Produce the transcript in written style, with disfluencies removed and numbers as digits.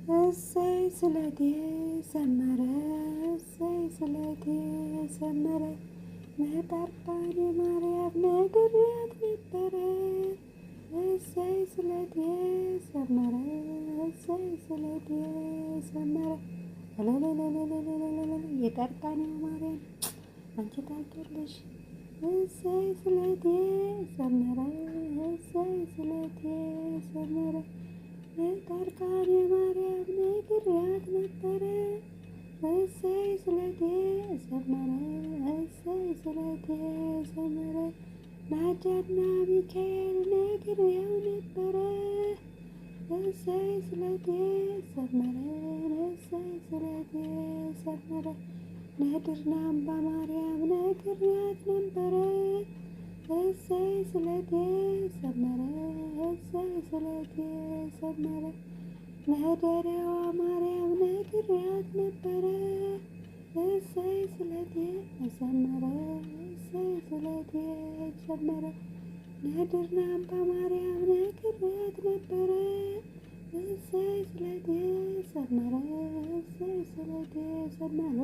እሰይ ስለቴ ሰመረ እሰይ ስለቴ ሰመረ መጣርቃኔ ማርያም ነግሬያት ነበረ። እሰይ ስለቴ ሰመረ እሰይ ስለቴ ሰመረ የጠርቃኔው ማርያም አንቺ ታውቂያለሽ። እሰይ ስለቴ ሰመረ እሰይ ስለቴ ሰመረ መጣርቃኔ ማርያም ነግሬያት ነበረ። እሰይ ስለቴ ሰመረ እሰይ ስለቴ ሰመረ ናጃና ሚካኤል ነግሬው ነበረ። እሰይ ስለቴ ሰመረ እሰይ ስለቴ ሰመረ ነድርና አምባ ማርያም ነግሬያት ነበረ። እሰይ ስለቴ ሰመረ እሰይ ስለቴ ሰመረ መህደሪያዋ ማርያም ነግሬያት ነበረ። እሰይ ስለቴ ሰመረ እሰይ ስለቴ ሰመረ ነድርና አምባ ማርያም ነግሬያት ነበረ። እሰይ ስለቴ ሰመረ እሰይ ስለቴ ሰመረ